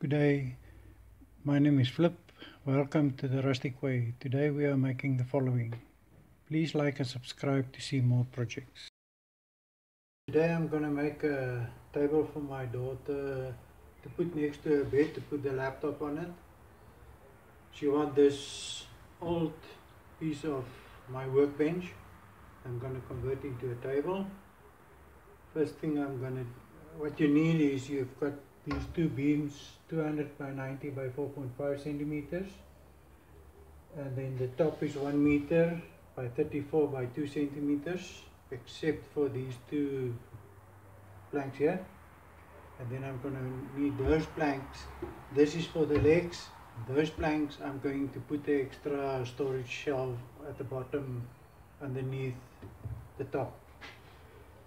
Good day, my name is Flip. Welcome to the Rustic Way. Today we are making the following. Please like and subscribe to see more projects. Today I'm going to make a table for my daughter to put next to her bed to put the laptop on it. She wants this old piece of my workbench. I'm going to convert into a table. First thing what you need is you've got these two beams, 200 by 90 by 4.5 centimeters, and then the top is 1 meter by 34 by 2 centimeters, except for these two planks here. And then I'm going to need those planks. This is for the legs. Those planks I'm going to put the extra storage shelf at the bottom underneath the top.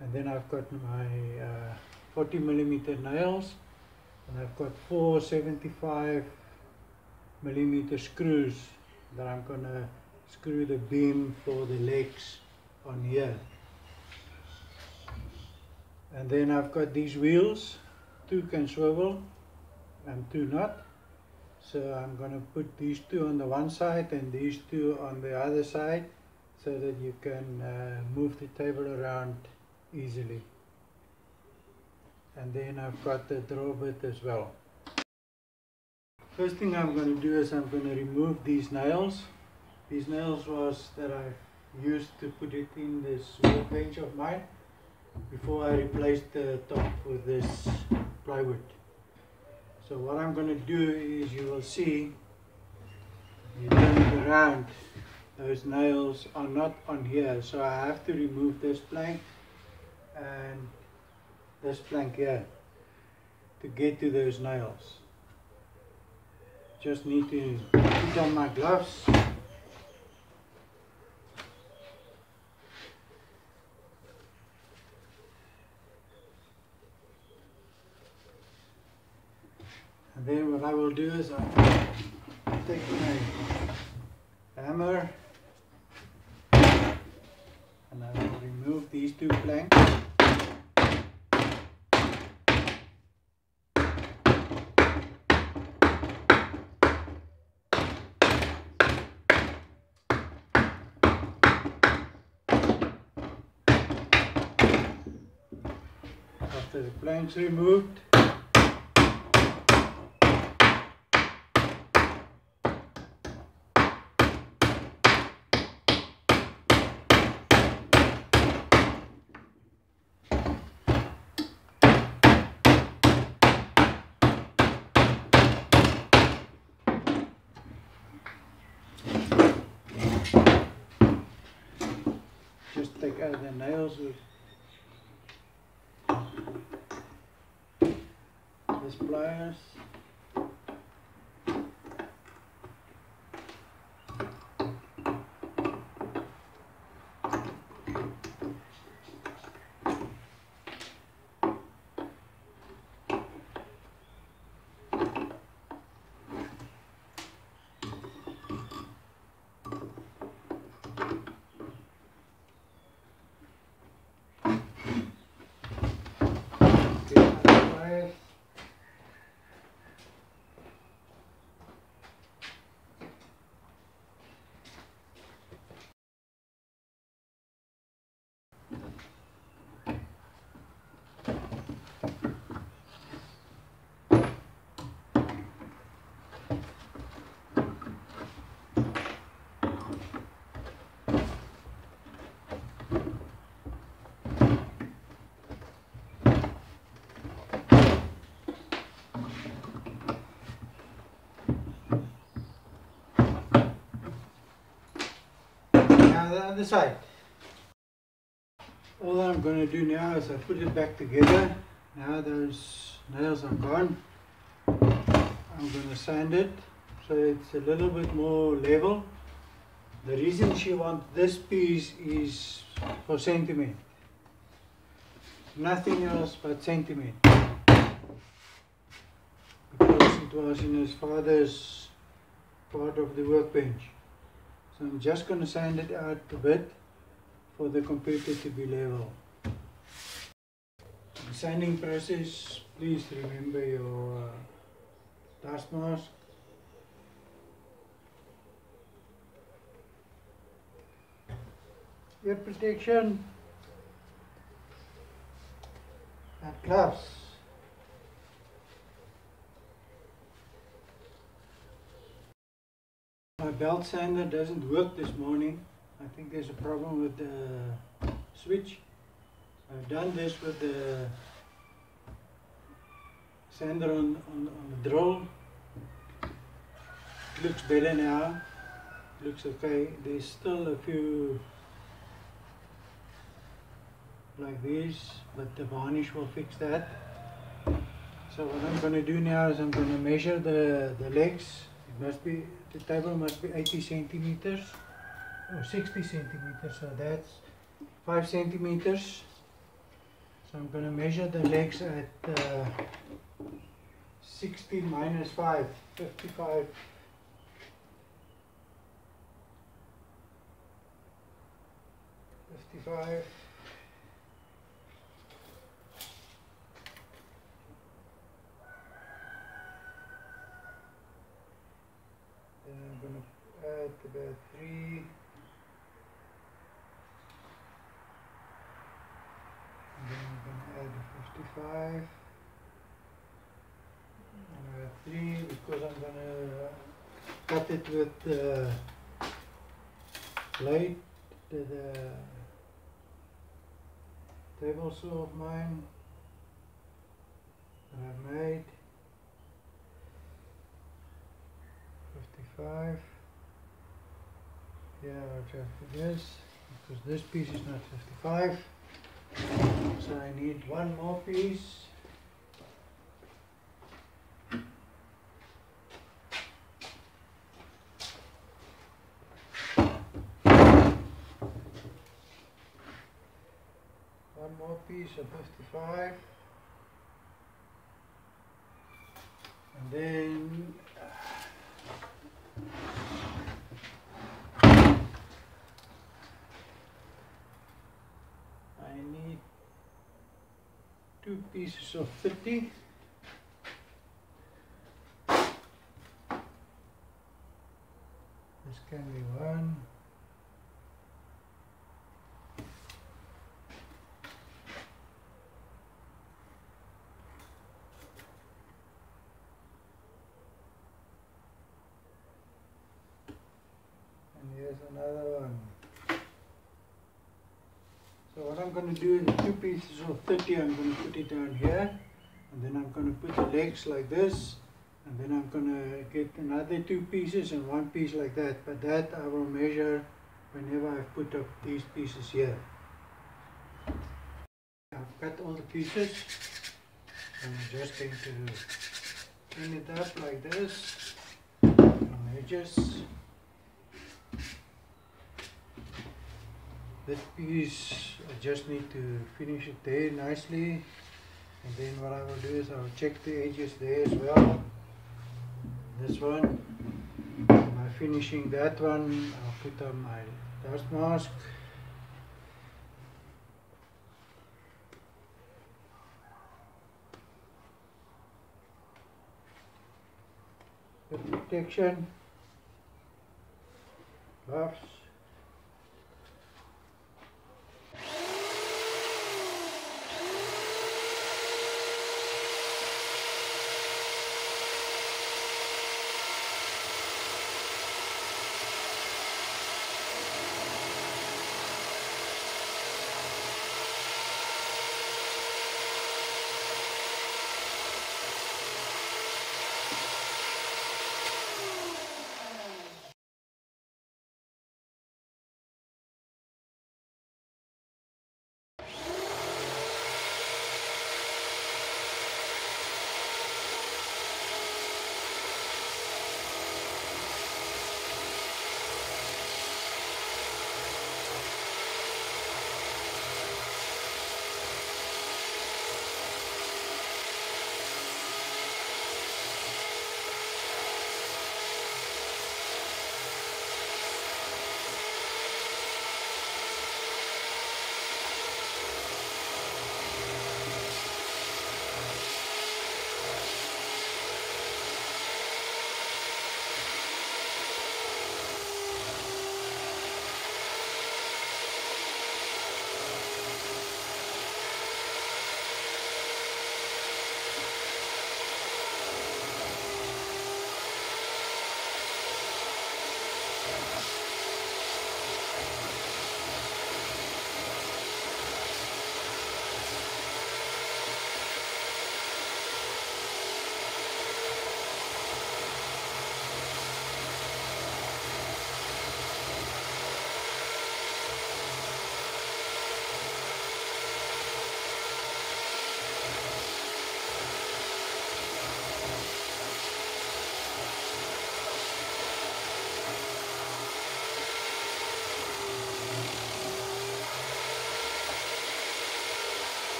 And then I've got my 40 millimeter nails, and I've got 4 75 millimeter screws that I'm going to screw the beam for the legs on here. And then I've got these wheels, 2 can swivel and 2 not. So I'm going to put these 2 on the one side and these 2 on the other side, so that you can move the table around easily. And then I've got the draw bit as well. First thing I'm going to do is I'm going to remove these nails. These nails was that I've used to put it in this workbench of mine before I replaced the top with this plywood. So what I'm going to do is, you will see, you turn it around, those nails are not on here, so I have to remove this plank and this plank here to get to those nails. Just need to put on my gloves. And then what I will do is I take my hammer and I will remove these 2 planks. After the planks removed, just take out the nails with these pliers. Now the other side. All I'm going to do now is I put it back together. Now those nails are gone. I'm going to sand it so it's a little bit more level. The reason she wants this piece is for sentiment. Nothing else but sentiment. Because it was in his father's part of the workbench. So I'm just going to sand it out a bit for the computer to be level. The sanding process, please remember your dust mask, ear protection and gloves. My belt sander doesn't work this morning. I think there's a problem with the switch. I've done this with the sander on the drill. Looks better now. Looks okay. There's still a few like these, but the varnish will fix that. So what I'm going to do now is I'm going to measure the legs. The table must be 80 centimeters or 60 centimeters, so that's 5 centimeters. So I'm going to measure the legs at 60 minus 5, 55. Then I'm going to add about 3. And then I'm going to add 55. And 3 because I'm going to cut it with the blade, the table saw of mine that I've made. 55. Yeah, I'll check for this because this piece is not 55. So I need one more piece. One more piece of 55. And then I need 2 pieces of 50. This can be 1. And here's another one. So what I'm going to do is 2 pieces of 30, I'm going to put it down here, and then I'm going to put the legs like this, and then I'm going to get another 2 pieces and 1 piece like that, but that I will measure whenever I've put up these pieces here. I've cut all the pieces. I'm just going to clean it up like this on edges. This piece, I just need to finish it there nicely, and then what I will do is I will check the edges there as well. This one, by finishing that one, I'll put on my dust mask. The protection, gloves.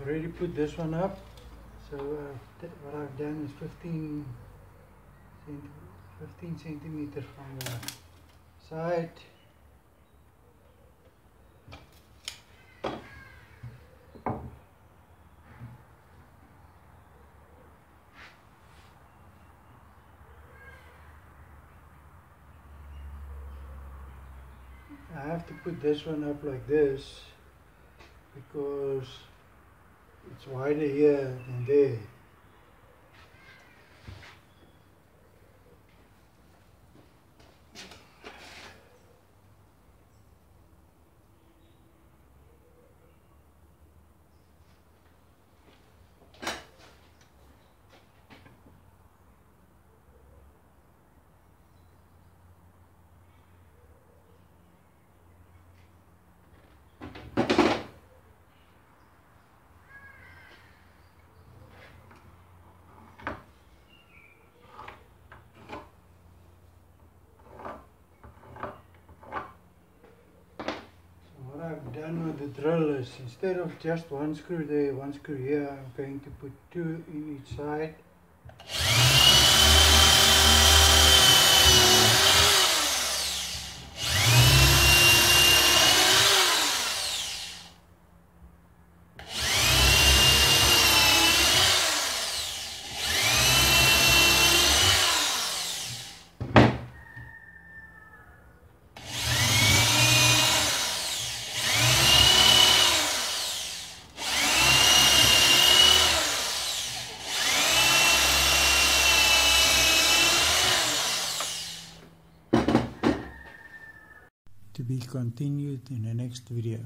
already put this one up, so what I've done is 15 centimeters from the side. I have to put this one up like this because it's wider here than there. Done with the drill is, instead of just one screw there, one screw here, I'm going to put two in each side. To be continued in the next video.